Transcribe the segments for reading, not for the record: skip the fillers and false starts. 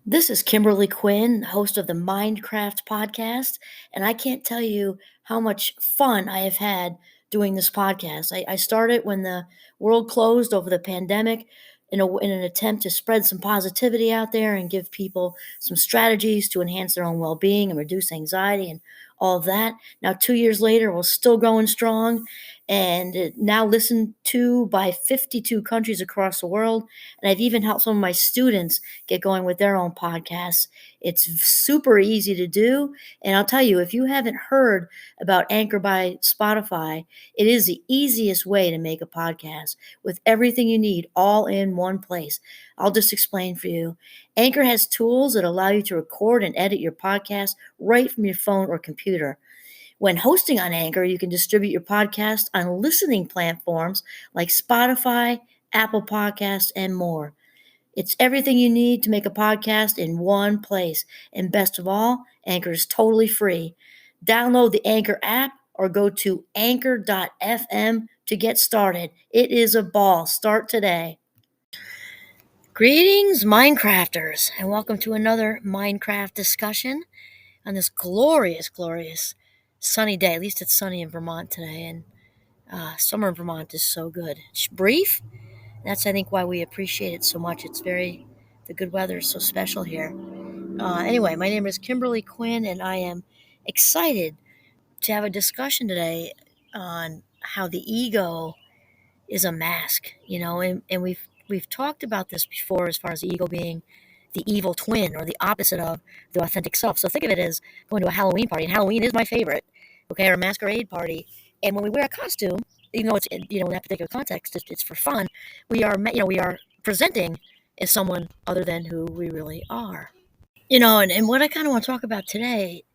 This is Kimberly Quinn, host of the Mindcraft podcast, and I can't tell you how much fun I have had doing this podcast. I started when the world closed over the pandemic in an attempt to spread some positivity out there and give people some strategies to enhance their own well being and reduce anxiety and all of that. Now, 2 years later, we're still going strong and now listened to by 52 countries across the world. And I've even helped some of my students get going with their own podcasts. It's super easy to do. And I'll tell you, if you haven't heard about Anchor by Spotify, it is the easiest way to make a podcast with everything you need all in one place. I'll just explain for you. Anchor has tools that allow you to record and edit your podcast right from your phone or computer. When hosting on Anchor, you can distribute your podcast on listening platforms like Spotify, Apple Podcasts, and more. It's everything you need to make a podcast in one place. And best of all, Anchor is totally free. Download the Anchor app or go to anchor.fm to get started. It is a ball. Start today. Greetings, Minecrafters, and welcome to another Minecraft discussion on this glorious, glorious sunny day. At least it's sunny in Vermont today, and summer in Vermont is so good. It's brief. That's, I think, why we appreciate it so much. The good weather is so special here. Anyway, my name is Kimberly Quinn, and I am excited to have a discussion today on how the ego is a mask, and we've talked about this before as far as the ego being the evil twin or the opposite of the authentic self. So think of it as going to a Halloween party, and Halloween is my favorite, okay, or a masquerade party. And when we wear a costume, even though it's in that particular context, it's for fun. We are presenting as someone other than who we really are. And what I kind of want to talk about today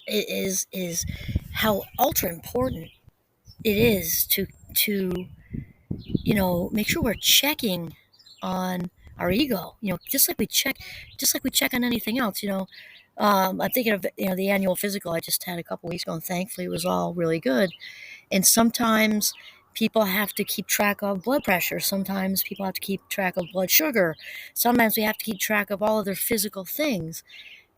is how ultra important it is to make sure we're checking on our ego, just like we check on anything else. I'm thinking of the annual physical I just had a couple weeks ago, and thankfully it was all really good. And sometimes people have to keep track of blood pressure. Sometimes people have to keep track of blood sugar. Sometimes we have to keep track of all of their physical things.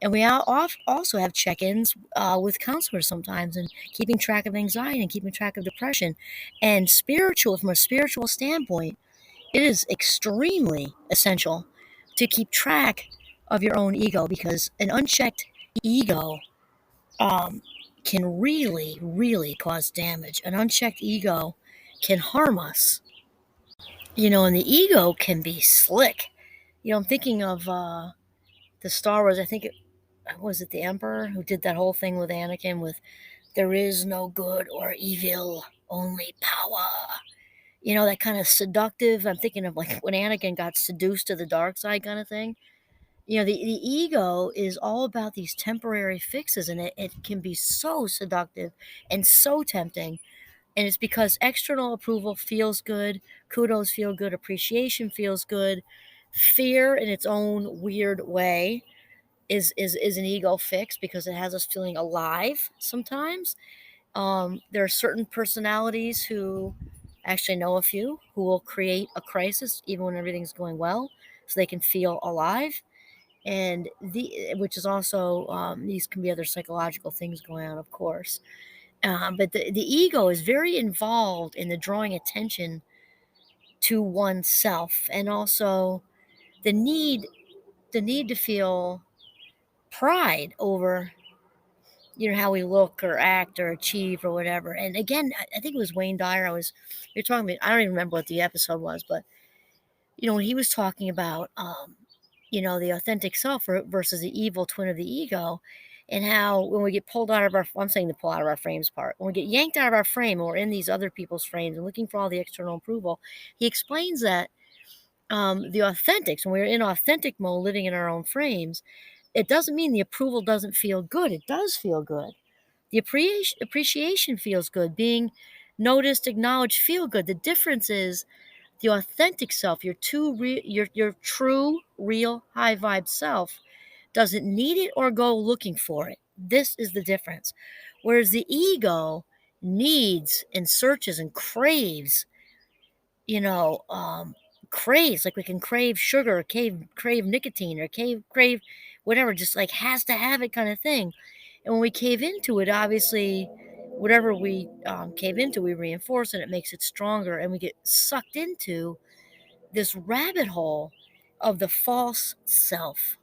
And we also have check-ins with counselors sometimes, and keeping track of anxiety and keeping track of depression. And from a spiritual standpoint, it is extremely essential to keep track of your own ego, because an unchecked ego um, can really, really cause damage. An unchecked ego can harm us, and the ego can be slick. I'm thinking of the Star Wars. I think was it the Emperor who did that whole thing with Anakin with there is no good or evil, only power. That kind of seductive. I'm thinking of like when Anakin got seduced to the dark side kind of thing. The ego is all about these temporary fixes, and it can be so seductive and so tempting. And it's because external approval feels good, kudos feel good, appreciation feels good. Fear, in its own weird way, is an ego fix because it has us feeling alive sometimes. There are certain personalities who actually know a few who will create a crisis even when everything's going well, so they can feel alive. And which is also these can be other psychological things going on, of course. But the ego is very involved in the drawing attention to oneself, and also the need to feel pride over how we look or act or achieve or whatever. And again, I think it was Wayne Dyer. You're talking about, I don't even remember what the episode was, but when he was talking about the authentic self versus the evil twin of the ego, and how when we get pulled out of I'm saying the pull out of our frames part, when we get yanked out of our frame and we're in these other people's frames and looking for all the external approval, he explains that the authentics, when we're in authentic mode, living in our own frames, it doesn't mean the approval doesn't feel good. It does feel good. The appreciation feels good. Being noticed, acknowledged, feel good. The difference is the authentic self, your true, real, high vibe self, doesn't need it or go looking for it. This is the difference. Whereas the ego needs and searches and craves, craves, like we can crave sugar, or crave nicotine, or crave whatever, just like has to have it kind of thing. And when we cave into it, obviously, whatever we cave into, we reinforce and it makes it stronger, and we get sucked into this rabbit hole of the false self.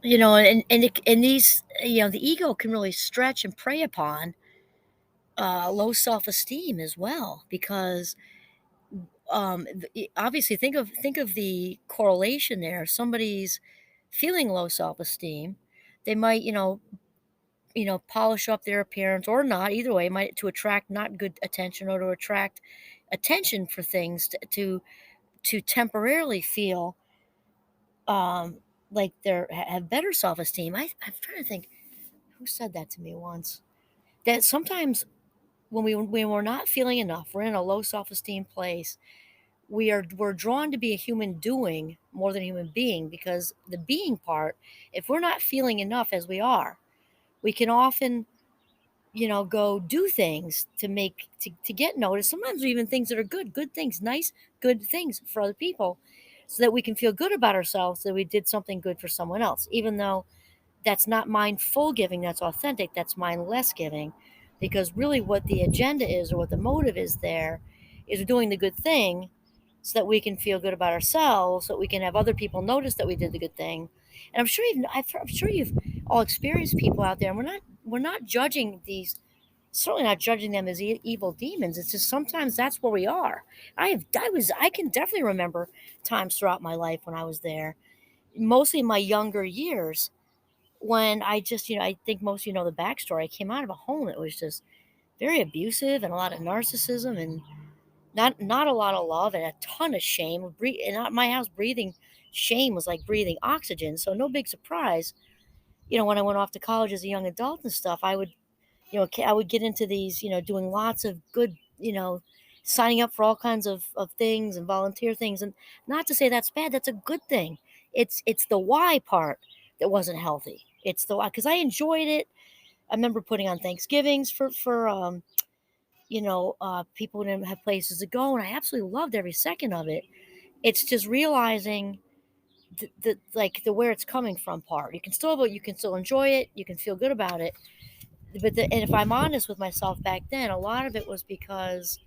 And these, the ego can really stretch and prey upon low self esteem as well, because obviously think of the correlation there. Somebody's feeling low self esteem, they might polish up their appearance or not. Either way, might to attract not good attention or to attract attention for things to temporarily feel um like have better self esteem. I'm trying to think who said that to me once. That sometimes when we're not feeling enough, we're in a low self esteem place, we're drawn to be a human doing more than a human being, because the being part, if we're not feeling enough as we are, we can often go do things to get noticed. Sometimes even things that are good things, nice, good things for other people, so that we can feel good about ourselves that we did something good for someone else, even though that's not mindful giving, that's authentic, that's mindless giving. Because really what the agenda is, or what the motive is there, is doing the good thing so that we can feel good about ourselves, so that we can have other people notice that we did the good thing. And I'm sure you've all experienced people out there, and we're not judging these, certainly not judging them as evil demons. It's just sometimes that's where we are. I can definitely remember times throughout my life when I was there, mostly in my younger years, when I just, I think most of you know the backstory. I came out of a home that was just very abusive, and a lot of narcissism, and not a lot of love, and a ton of shame. And at my house, breathing shame was like breathing oxygen. So no big surprise, when I went off to college as a young adult and stuff, I would get into these, doing lots of good, signing up for all kinds of things and volunteer things. And not to say that's bad, that's a good thing. It's the why part that wasn't healthy. It's the why, because I enjoyed it. I remember putting on Thanksgivings for people didn't have places to go, and I absolutely loved every second of it. It's just realizing the where it's coming from part. You can still enjoy it. You can feel good about it. And if I'm honest with myself, back then, a lot of it was because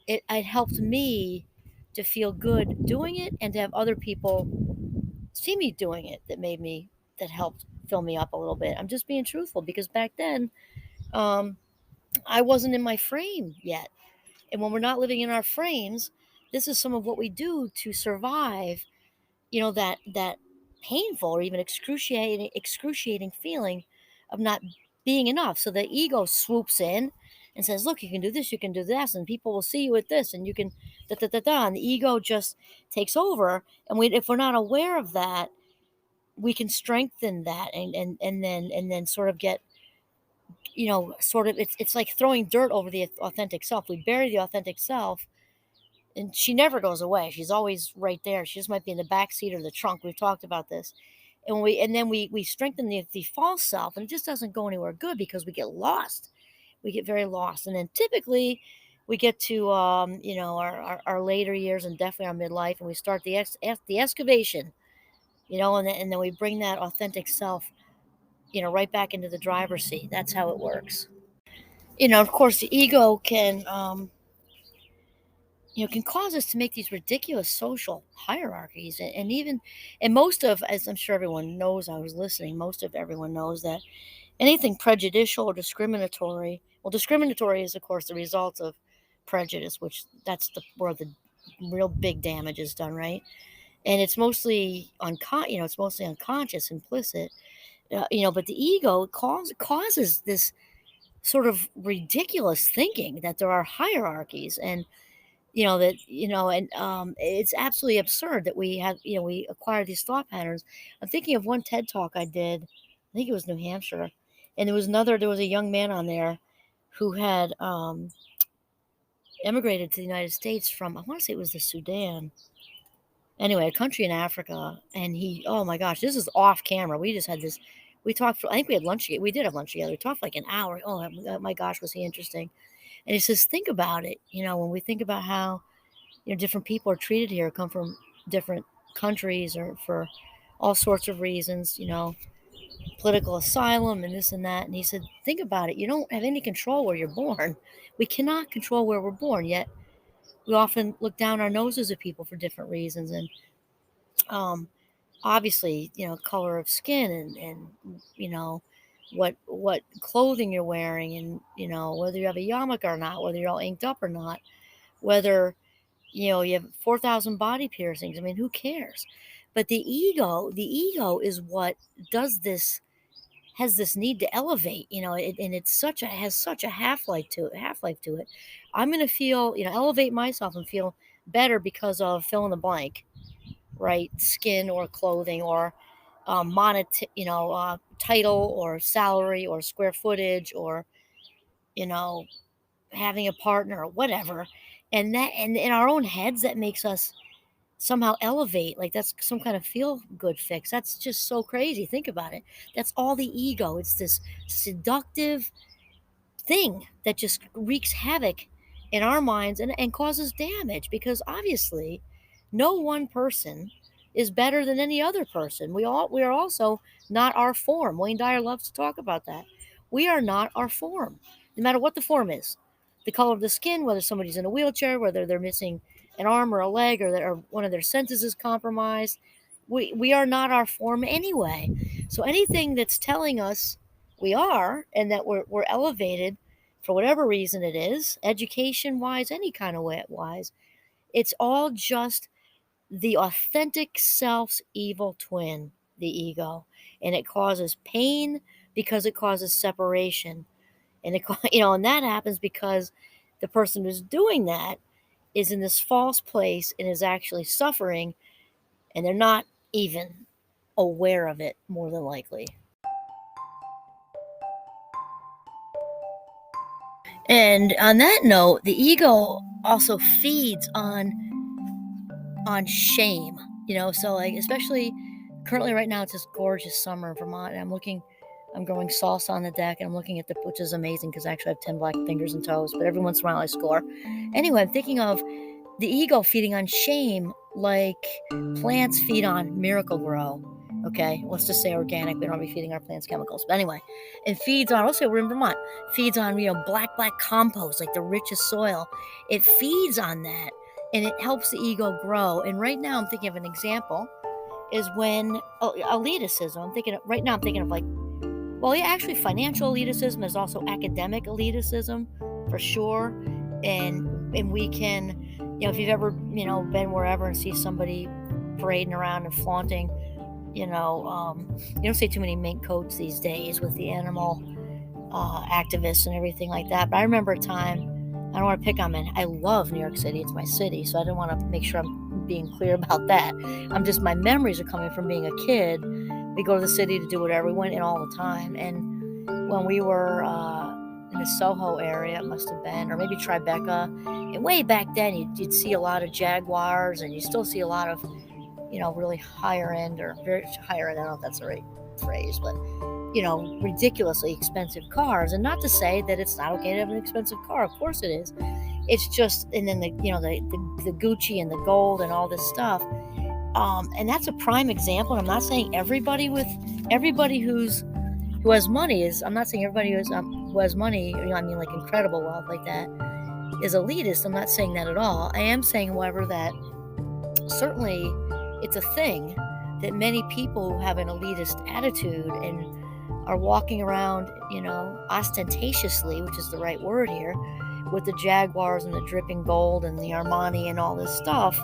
it helped me to feel good doing it, and to have other people see me doing it, that helped fill me up a little bit. I'm just being truthful, because back then, um, I wasn't in my frame yet. And when we're not living in our frames, this is some of what we do to survive, that painful or even excruciating feeling of not being enough. So the ego swoops in and says, look, you can do this, you can do this, and people will see you at this, and you can da da da da. And the ego just takes over. And if we're not aware of that, we can strengthen that, and then sort of get, sort of, it's like throwing dirt over the authentic self. We bury the authentic self, and she never goes away. She's always right there. She just might be in the back seat or the trunk. We've talked about this. And then we strengthen the false self, and it just doesn't go anywhere good, because we get lost. We get very lost. And then typically we get to our later years, and definitely our midlife, and we start the excavation, and then we bring that authentic self, right back into the driver's seat. That's how it works. Of course, the ego can cause us to make these ridiculous social hierarchies. And most of, as I'm sure everyone knows, I was listening, most of everyone knows that anything prejudicial or discriminatory, well, discriminatory is, of course, the result of prejudice, which that's where the real big damage is done, right? And it's mostly unconscious, implicit, but the ego causes this sort of ridiculous thinking that there are hierarchies, and it's absolutely absurd that we acquire these thought patterns. I'm thinking of one TED talk I did. I think it was New Hampshire, and there was a young man on there who had emigrated to the United States from, I want to say it was the Sudan. Anyway, a country in Africa, and oh my gosh, this is off camera. We just had this. We talked for, I think we had lunch. We did have lunch together. We talked for like an hour. Oh my gosh, was he interesting? And he says, think about it. When we think about how different people are treated here, come from different countries or for all sorts of reasons, political asylum and this and that. And he said, think about it. You don't have any control where you're born. We cannot control where we're born, yet we often look down our noses at people for different reasons. And um, obviously, color of skin and what clothing you're wearing, and whether you have a yarmulke or not, whether you're all inked up or not, whether you have 4,000 body piercings. I mean, who cares? But the ego is what does this, has this need to elevate, and it's has such a half life to it. I'm going to feel, elevate myself and feel better because of fill in the blank, right? Skin or clothing or title or salary or square footage or, you know, having a partner or whatever. And that, and in our own heads, that makes us somehow elevate. Like that's some kind of feel good fix. That's just so crazy. Think about it. That's all the ego. It's this seductive thing that just wreaks havoc in our minds and causes damage, because obviously no one person is better than any other person. We are also not our form. Wayne Dyer loves to talk about that. We are not our form, no matter what the form is. The color of the skin, whether somebody's in a wheelchair, whether they're missing an arm or a leg, or one of their senses is compromised. We are not our form anyway. So anything that's telling us we are, and that we're elevated for whatever reason it is, education wise, any kind of way wise, it's all just the authentic self's evil twin, the ego. And it causes pain because it causes separation. And and that happens because the person who's doing that is in this false place and is actually suffering, and they're not even aware of it, more than likely. And on that note, the ego also feeds on shame. So like, especially currently right now, it's this gorgeous summer in Vermont, and I'm growing salsa on the deck, and I'm looking at which is amazing because I actually have 10 black fingers and toes, but every once in a while I score. Anyway, I'm thinking of the ego feeding on shame like plants feed on Miracle Grow. Okay, let's just say organic. We don't be feeding our plants chemicals, but anyway, it feeds on. Also, we're in Vermont. Feeds on black compost, like the richest soil. It feeds on that, and it helps the ego grow. And right now, I'm thinking of an example is when elitism. I'm thinking of like, well, yeah, actually, financial elitism. There's also academic elitism, for sure, and we can, if you've ever been wherever and see somebody parading around and flaunting, you don't see too many mink coats these days with the animal activists and everything like that. But I remember a time. I don't want to pick on men. I love New York City. It's my city, so I don't want to make sure I'm being clear about that. My memories are coming from being a kid. We go to the city to do whatever. We went in all the time. And when we were in the Soho area, it must have been, or maybe Tribeca, and way back then, you'd see a lot of Jaguars, and you still see a lot of, really higher end, or very higher end. I don't know if that's the right phrase, but ridiculously expensive cars. And not to say that it's not okay to have an expensive car. Of course it is. It's just, and then the Gucci and the gold and all this stuff. And that's a prime example. And I'm not saying everybody who has money is. I'm not saying everybody who has money. I mean, like incredible wealth like that is elitist. I'm not saying that at all. I am saying, however, that certainly it's a thing that many people who have an elitist attitude and are walking around, ostentatiously, which is the right word here, with the Jaguars and the dripping gold and the Armani and all this stuff.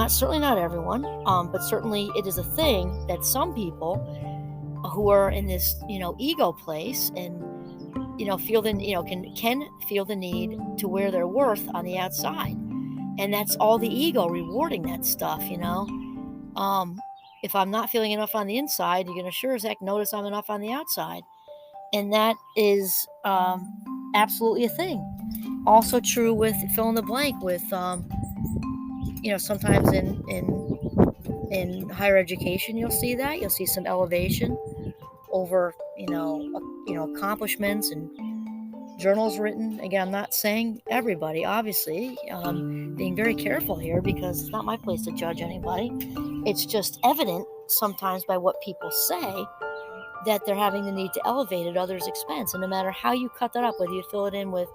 Certainly not everyone, but certainly it is a thing that some people who are in this, ego place and, feel can feel the need to wear their worth on the outside. And that's all the ego rewarding that stuff, If I'm not feeling enough on the inside, you're going to sure as heck notice I'm enough on the outside. And that is absolutely a thing. Also true with fill in the blank with, sometimes in higher education, you'll see that. You'll see some elevation over, accomplishments and journals written. Again, I'm not saying everybody, obviously, being very careful here because it's not my place to judge anybody. It's just evident sometimes by what people say that they're having the need to elevate at others' expense. And no matter how you cut that up, whether you fill it in with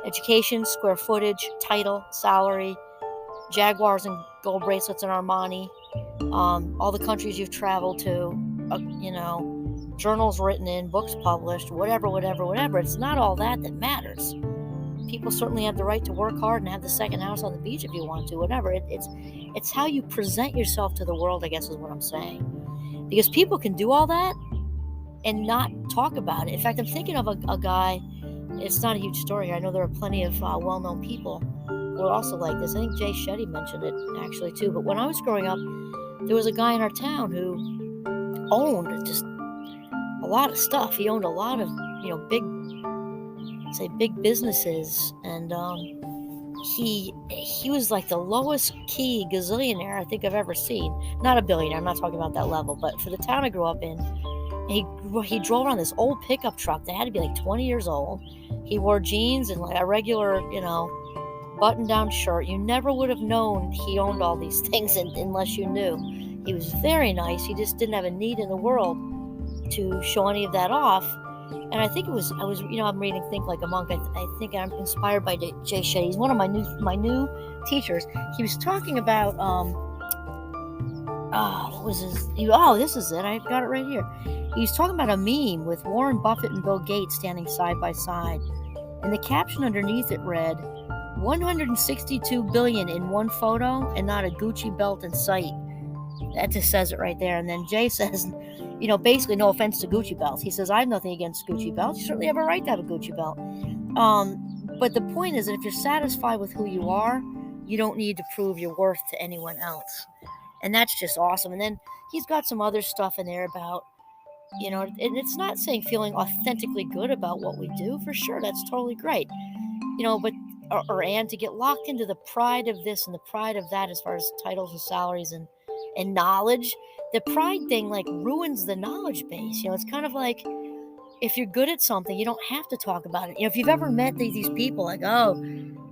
education, square footage, title, salary, Jaguars and gold bracelets in Armani, all the countries you've traveled to, journals written in, books published, whatever. It's not all that matters. People certainly have the right to work hard and have the second house on the beach if you want to, whatever. It's how you present yourself to the world, I guess is what I'm saying. Because people can do all that and not talk about it. In fact, I'm thinking of a guy, it's not a huge story. I know there are plenty of well-known people who are also like this. I think Jay Shetty mentioned it actually too. But when I was growing up, there was a guy in our town who owned just a lot of stuff. He owned a lot of, big businesses, and he was like the lowest key gazillionaire I think I've ever seen. Not a billionaire, I'm not talking about that level, but for the town I grew up in, he drove around this old pickup truck that had to be like 20 years old. He wore jeans and like a regular, button-down shirt. You never would have known he owned all these things unless you knew. He was very nice. He just didn't have a need in the world to show any of that off. And I think I'm reading Think Like a Monk. I think I'm inspired by Jay Shetty. He's one of my new teachers. He was talking about what was his? This is it. I got it right here. He's talking about a meme with Warren Buffett and Bill Gates standing side by side, and the caption underneath it read, "$162 billion in one photo, and not a Gucci belt in sight." That just says it right there. And then Jay says, basically, no offense to Gucci belts. He says, I have nothing against Gucci belts. You certainly have a right to have a Gucci belt. But the point is that if you're satisfied with who you are, you don't need to prove your worth to anyone else. And that's just awesome. And then he's got some other stuff in there about, and it's not saying feeling authentically good about what we do. For sure, that's totally great. But and to get locked into the pride of this and the pride of that as far as titles and salaries and knowledge, the pride thing like ruins the knowledge base. It's kind of like if you're good at something, you don't have to talk about it. If you've ever met these people like, oh,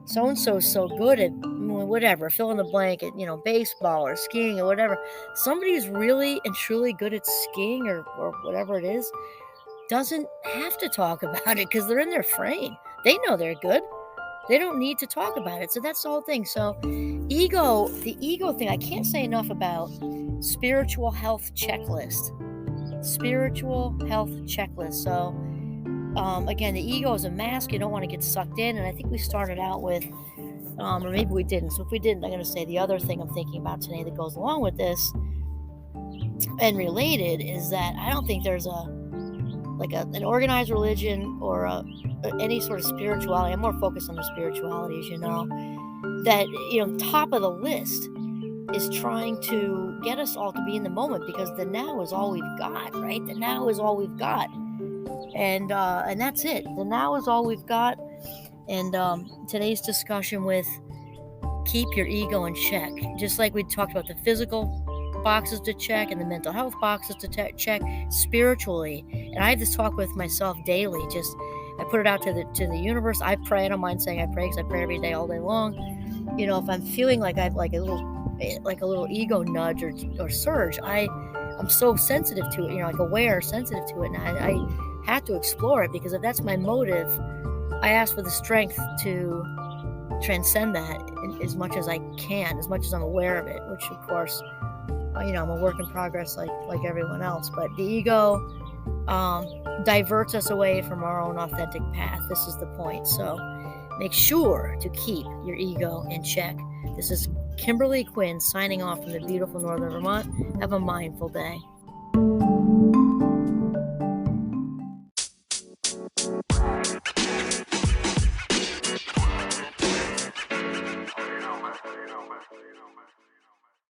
so-and-so is so good at whatever, fill in the blank at, baseball or skiing or whatever. Somebody who's really and truly good at skiing or whatever it is doesn't have to talk about it because they're in their frame. They know they're good. They don't need to talk about it. So that's the whole thing. So the ego thing, I can't say enough about spiritual health checklist. So, again, the ego is a mask. You don't want to get sucked in. And I think we started out with, or maybe we didn't. So if we didn't, I'm going to say the other thing I'm thinking about today that goes along with this and related is that I don't think there's an organized religion or any sort of spirituality. I'm more focused on the spirituality, as you know, that, top of the list is trying to get us all to be in the moment because the now is all we've got, right? The now is all we've got. And that's it. The now is all we've got. And today's discussion with keep your ego in check. Just like we talked about the physical boxes to check and the mental health boxes to check spiritually. And I have this talk with myself daily. Just I put it out to the universe. I pray. I don't mind saying I pray because I pray every day, all day long. If I'm feeling like I've like a little ego nudge or surge, I'm so sensitive to it. Like aware, sensitive to it, and I have to explore it because if that's my motive, I ask for the strength to transcend that as much as I can, as much as I'm aware of it. Which of course, I'm a work in progress like everyone else. But the ego diverts us away from our own authentic path. This is the point. So make sure to keep your ego in check. This is Kimberly Quinn signing off from the beautiful northern Vermont. Have a mindful day.